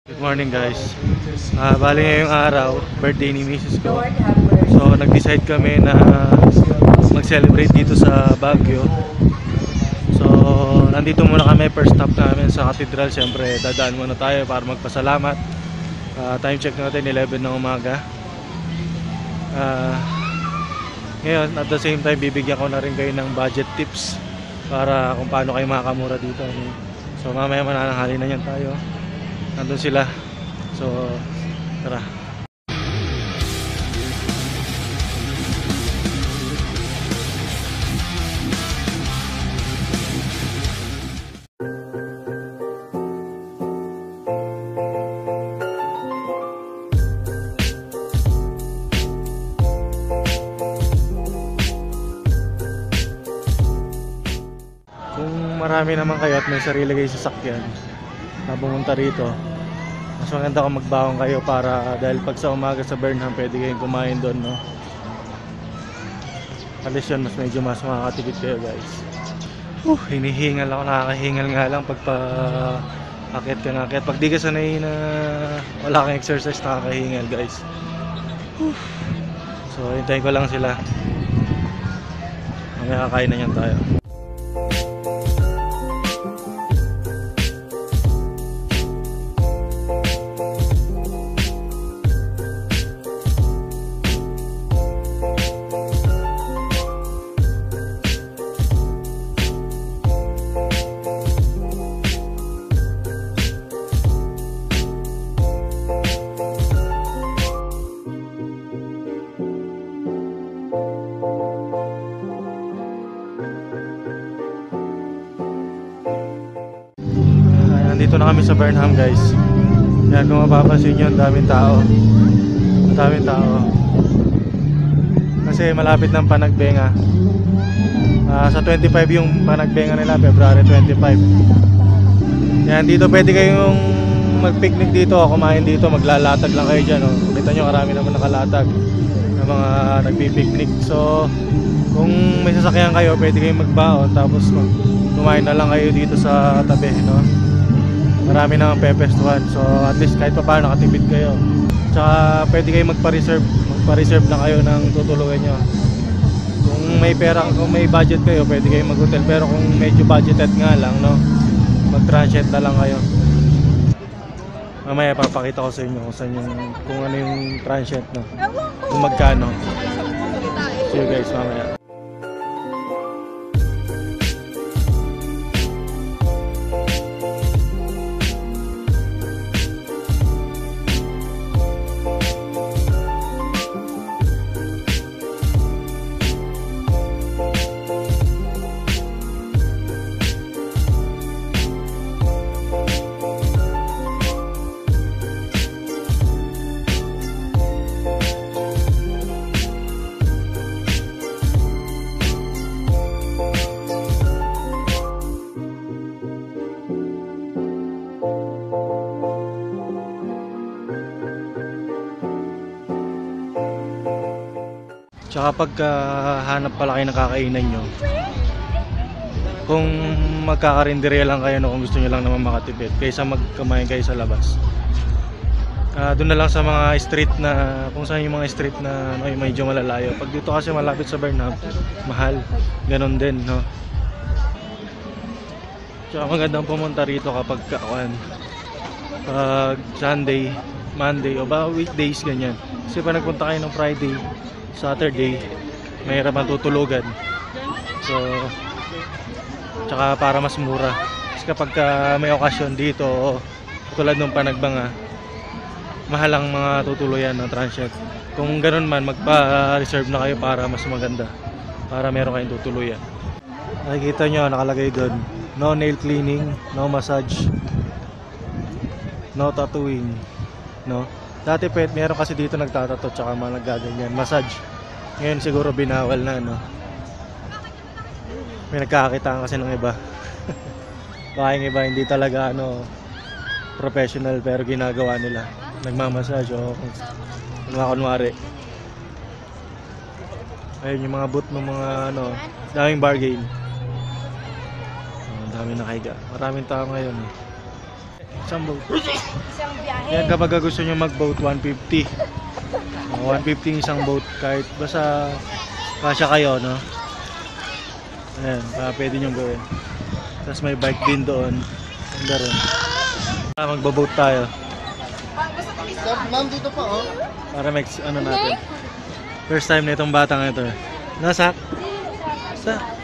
Good morning guys. Bali ngayong araw, birthday ni Mrs. ko. So nag-decide kami na mag-celebrate dito sa Baguio. So nandito muna kami, first stop namin sa Cathedral. Siyempre dadaan muna tayo para magpasalamat. Time check natin 11 ng umaga. Ngayon at the same time bibigyan ko na rin kayo ng budget tips para kung paano kayo makakamura dito. So mamaya manananghali na yan tayo. Nandun sila. So, tara. Kung marami naman kayo at may sarili kayo sasakyan na pumunta rito, mas maganda kung magbaon kayo para dahil pag sa umaga sa Burnham pwede kayong kumain doon, no? At least yun, medyo mas makakatipid kayo guys. Hinihingal ako, nakakahingal nga lang pag akit ka na akit. Pag di ka sanay na wala kang exercise, nakakahingal guys. So hintayin ko lang sila. Mamaya kakain na yan tayo. Nandito na kami sa Burnham guys. Yan, kung mapapansin nyo, daming tao. Daming tao. Kasi malapit ng Panagbenga. Sa 25 yung Panagbenga nila, February 25. Yan, dito pwede kayong mag-picnic dito, kumain dito, maglalatag lang kayo dyan. Oh. Kita nyo, karami naman nakalatag ng mga nagpipiknik. So, kung may sasakyan kayo, pwede kayong magbaon, tapos kumain na lang kayo dito sa tabi, no? Marami namang pepestuhan. So at least kahit pa paano nakatipid kayo. Tsaka pwede kayo magpa-reserve lang kayo ng tutulugan nyo. Kung may pera, kung may budget kayo, pwede kayo mag-hotel. Pero kung medyo budgeted nga lang, no, mag-transient na lang kayo. Mamaya papakita ko sa inyo kung ano yung transient, no, kung magkano. See you guys mamaya. Tsaka pagka hanap pala kayo ng kakainan nyo, kung magkakarinderya lang kayo, no, kung gusto nyo lang naman makatipid kaysa magkamain kayo sa labas, doon na lang sa mga street na, kung saan yung mga street na no, medyo malalayo. Pag dito kasi malapit sa Burnham, mahal, ganon din, no? Tsaka magandang pumunta rito kapag pag Sunday, Monday o ba weekdays ganyan. Kasi pa nagpunta kayo ng Friday, Saturday, mayroon matutulugan. So, tsaka para mas mura. Kasi kapag may okasyon dito, tulad ng Panagbenga, mahal ang mga tutuluyan ng transient. Kung ganun man, magpa-reserve na kayo para mas maganda, para meron kayong tutuluyan. Nakikita nyo, nakalagay doon, no nail cleaning, no massage, no tattooing, no? Dati meron kasi dito nagtatato tsaka mga naggaganyan, massage. Ngayon siguro binawal na, no? May nagkakakitaan kasi ng iba. Baka yung iba hindi talaga professional pero ginagawa nila. Nagmamassage o mga kunwari. Ayun yung mga booth ng mga daming bargain. Dami nakahiga. Maraming tao ngayon. Isang boat. Isang biyahe. Yan kapag gusto nyo mag-boat, 150. 150 isang boat, kahit basta kasya kayo, no? Ayan, pwede nyo gawin. Tapos may bike din doon. Ganda rin. Magbaboat tayo. Ma'am, dito pa, oh. Para may ano natin. First time na itong batang ito. Nasak? Sa?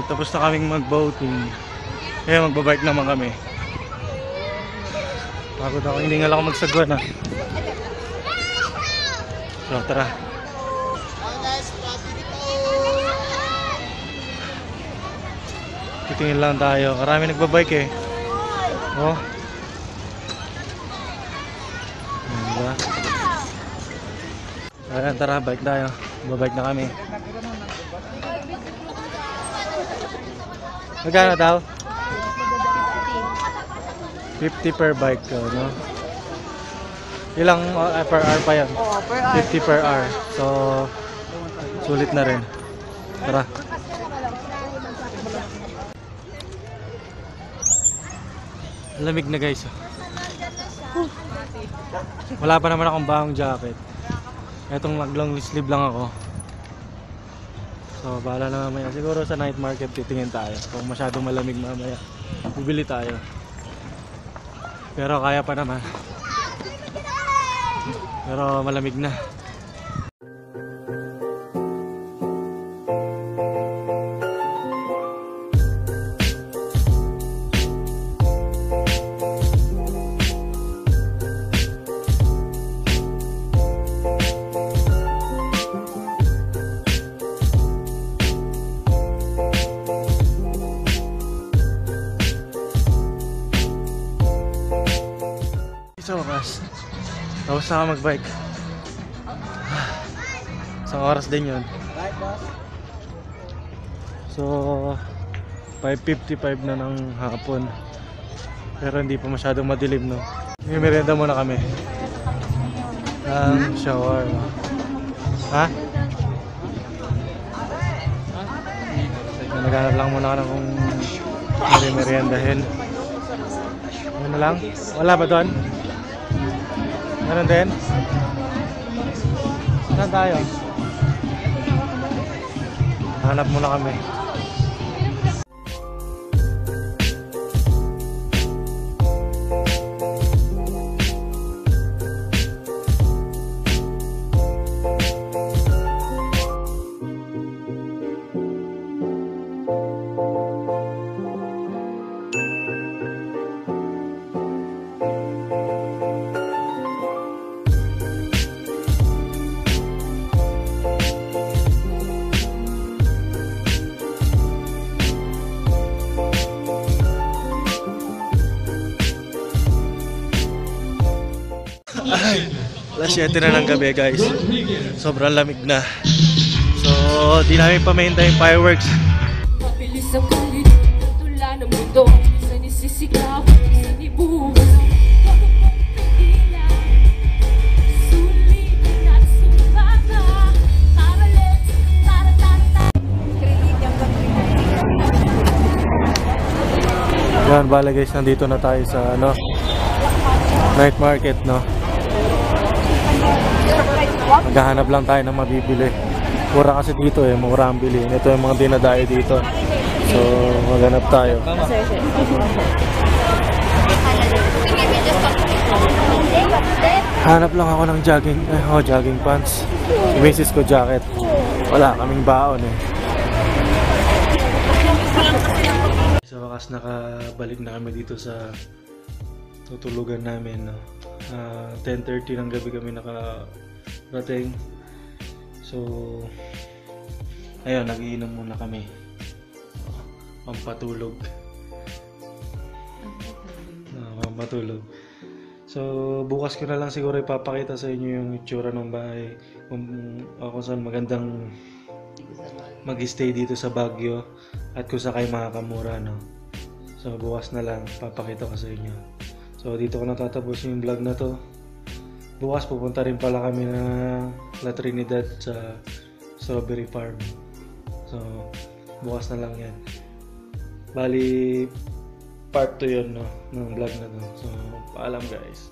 Tapos na kaming mag-boating. Kaya magbabike naman kami. Pagod ako, hiningal ako magsagwa na. So tara. Titingin lang tayo. Karami nagbabike eh. Oh. Diba? Ayan, tara, bike tayo. Magbabike na kami. Magkano daw? 50 per bike ko, no? Ilang per hour pa yan? Oo, per hour. 50 per hour. So, sulit na rin. Tara. Lamig na guys. Wala pa naman akong bagong jacket. Etong long sleeve lang ako. So, bahala na mamaya. Siguro sa night market titingin tayo. Kung masyadong malamig mamaya, bibili tayo. Pero kaya pa naman. Pero malamig na. Sa wakas, tapos na ako mag-bike. Isang oras din yun. So 5:55 na ng hapon. Pero hindi pa masyadong madilim, no? May merienda muna kami. Shower. Ha? Naghanap lang muna ka na kung meriendahin. Ano lang? Wala ba doon? Meron din? Saan tayo? Hanap muna kami. Ay, alas 7 na ng gabi guys. Sobrang lamig na. So, di namin pa mahintay yung fireworks. Mabilis ang kulit, natula ng mundo. Minsan isisigaw, minsan ibuhos. Bago kong pigilan, sulitin at sumbata. Maralit, taratata. Yan, bala guys, nandito na tayo sa ano, night market, no? Maghahanap lang tayo ng mabibili. Mura kasi dito eh, mura ang bilhin. Ito yung mga dinadayo dito. So, maghanap tayo. Hanap lang ako ng jogging, jogging pants. Si misis ko jacket. Wala kaming baon eh. Sa wakas nakabalik na kami dito sa tutulugan namin, no? 10:30 ng gabi kami nakarating. So, ayun, nagiinom muna kami. Pampatulog. matulog. So bukas ko na lang siguro ipapakita sa inyo yung itsura ng bahay, kung saan magandang mag-stay dito sa Baguio at kung sakay makakamura, no. So bukas na lang papakita ko sa inyo. So dito ko natatapos yung vlog na to. Bukas pupunta rin pala kami na La Trinidad sa strawberry farm. So bukas na lang yan. Bali part 2 yun, no, ng vlog na to. So paalam guys.